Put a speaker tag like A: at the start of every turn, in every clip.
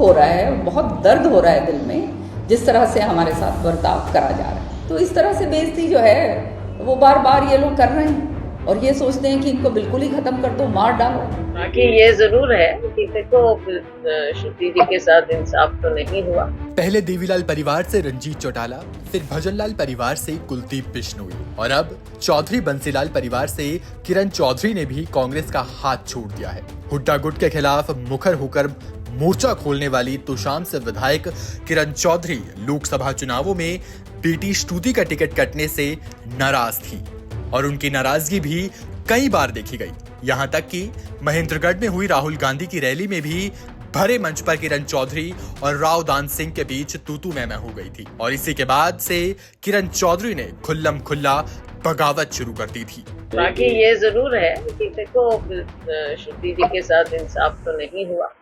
A: हो रहा है, बहुत दर्द हो रहा है दिल में, जिस तरह से हमारे साथ बर्ताव करा जा रहा है। तो इस तरह से बेइज्जती जो है वो बार बार ये लोग कर रहे हैं और ये सोचते हैं कि इनको बिल्कुल ही खत्म कर दो, मार डालो।
B: बाकी ये जरूर है कि देखो श्रुति जी के साथ इंसाफ तो नहीं हुआ।
C: पहले देवीलाल परिवार से रंजीत चौटाला, फिर भजनलाल परिवार से कुलदीप बिश्नोई और अब चौधरी बंसीलाल परिवार से किरण चौधरी ने भी कांग्रेस का हाथ छोड़ दिया है। हुड्डा गुट के खिलाफ मुखर होकर मोर्चा खोलने वाली तोशाम से विधायक किरण चौधरी लोकसभा चुनावों में बेटी श्रुति का टिकट कटने से नाराज थी और उनकी नाराजगी भी कई बार देखी गई। यहाँ तक कि महेंद्रगढ़ में हुई राहुल गांधी की रैली में भी भरे मंच पर किरण चौधरी और राव दान सिंह के बीच तू-तू मैं हो गई थी और इसी के बाद से किरण चौधरी ने खुल्लम खुल्ला बगावत शुरू कर दी थी।
B: बाकी ये जरूर है कि देखो श्रुति जी के साथ इंसाफ तो नहीं हुआ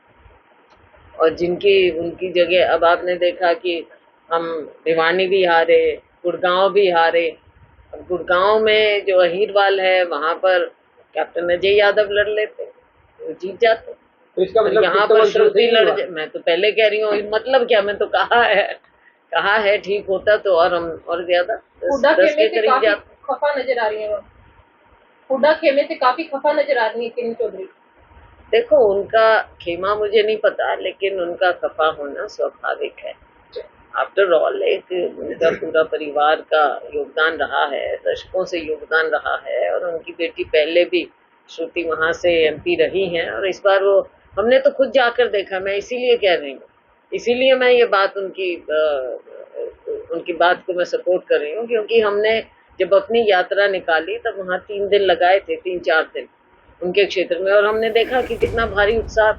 B: और जिनकी उनकी जगह अब आपने देखा कि हम भिवानी भी हारे, गुड़गांव भी हारे। गुड़गांव में जो अहीरवाल है वहां पर कैप्टन अजय यादव लड़ लेते, वो जीत जाते।
D: तो इसका मतलब
B: यहाँ पर श्रुति लड़, मैं तो पहले कह रही हूँ, मतलब क्या, मैं तो कहा है ठीक होता तो और हम और ज्यादा 10 के करीब जाते।
E: खफा नजर आ रही है, हुड्डा खेमे से काफी खफा नजर आ रही है किरण चौधरी।
B: देखो उनका खेमा मुझे नहीं पता, लेकिन उनका खफा होना स्वाभाविक है। आफ्टर ऑल एक उनका पूरा परिवार का योगदान रहा है, दशकों से योगदान रहा है और उनकी बेटी पहले भी श्रुति वहां से एमपी रही हैं और इस बार वो हमने तो खुद जाकर देखा। मैं इसीलिए कह रही हूँ, इसीलिए मैं ये बात उनकी बात को मैं सपोर्ट कर रही हूँ, क्योंकि हमने जब अपनी यात्रा निकाली तब वहाँ 3 दिन लगाए थे, 3-4 दिन उनके क्षेत्र में, और हमने देखा कि कितना भारी उत्साह,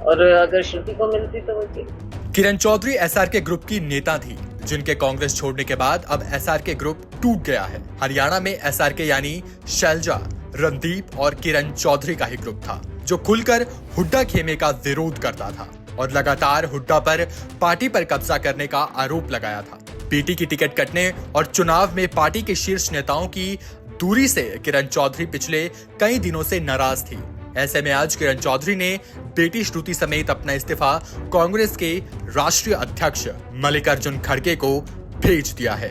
B: और अगर श्रुति को मिलती तो वो जीत।
C: किरण चौधरी एसआरके ग्रुप की नेता थी, जिनके कांग्रेस छोड़ने के बाद अब एसआरके ग्रुप टूट गया है। हरियाणा में एसआरके यानी शैलजा, रणदीप और किरण चौधरी का ही ग्रुप था, जो खुलकर हुड्डा खेमे का विरोध करता था और लगातार हुड्डा पर पार्टी पर कब्जा करने का आरोप लगाया था। बेटी की टिकट कटने और चुनाव में पार्टी के शीर्ष नेताओं की दूरी से किरण चौधरी पिछले कई दिनों से नाराज थी। ऐसे में आज किरण चौधरी ने बेटी श्रुति समेत अपना इस्तीफा कांग्रेस के राष्ट्रीय अध्यक्ष मल्लिकार्जुन खड़गे को भेज दिया है।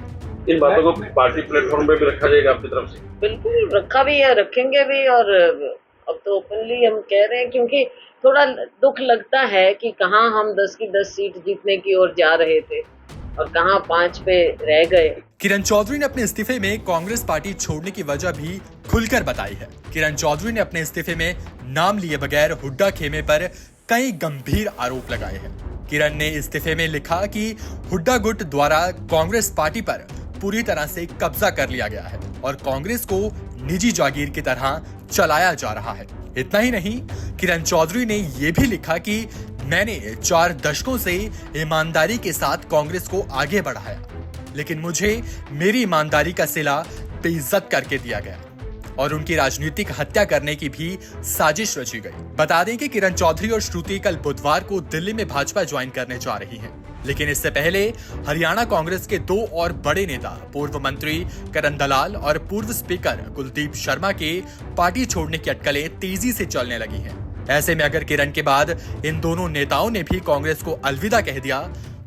D: इन बातों को पार्टी प्लेटफॉर्म पे भी रखा जाएगा आपकी तरफ से?
B: बिल्कुल रखा भी है, रखेंगे भी, और अब तो ओपनली हम कह रहे हैं, क्योंकि थोड़ा दुख लगता है कि कहाँ हम 10 की 10 सीट जीतने की ओर जा रहे थे और कहाँ 5 पे रह गए।
C: किरण चौधरी ने अपने इस्तीफे में कांग्रेस पार्टी छोड़ने की वजह भी खुलकर बताई है। किरण चौधरी ने अपने इस्तीफे में नाम लिए बगैर हुड्डा खेमे पर कई गंभीर आरोप लगाए हैं। किरण ने इस्तीफे में लिखा कि हुड्डा गुट द्वारा कांग्रेस पार्टी पर पूरी तरह से कब्जा कर लिया गया है और कांग्रेस को निजी जागीर की तरह चलाया जा रहा है। इतना ही नहीं, किरण चौधरी ने यह भी लिखा कि मैंने 4 दशकों से ईमानदारी के साथ कांग्रेस को आगे बढ़ाया, लेकिन मुझे मेरी ईमानदारी का सिला बेइज्जत करके दिया गया और उनकी राजनीतिक हत्या करने की भी साजिश रची गई। बता दें कि किरण चौधरी और श्रुति कल बुधवार को दिल्ली में भाजपा ज्वाइन करने जा रही हैं, लेकिन इससे पहले हरियाणा कांग्रेस के 2 और बड़े नेता पूर्व मंत्री करण दलाल और पूर्व स्पीकर कुलदीप शर्मा के पार्टी छोड़ने की अटकलें तेजी से चलने लगी हैं। ऐसे में अगर किरण के बाद इन दोनों नेताओं ने भी कांग्रेस को अलविदा कह दिया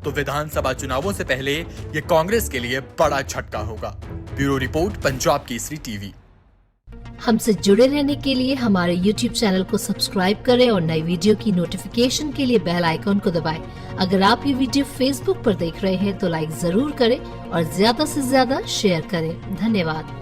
C: तो विधानसभा चुनावों से पहले ये कांग्रेस के लिए बड़ा झटका होगा। Bureau report, Punjab Kesari TV.
F: हमसे जुड़े रहने के लिए हमारे YouTube चैनल को सब्सक्राइब करें और नई वीडियो की नोटिफिकेशन के लिए बेल आइकॉन को दबाएं। अगर आप ये वीडियो Facebook पर देख रहे हैं तो लाइक जरूर करें और ज्यादा से ज्यादा शेयर करें। धन्यवाद।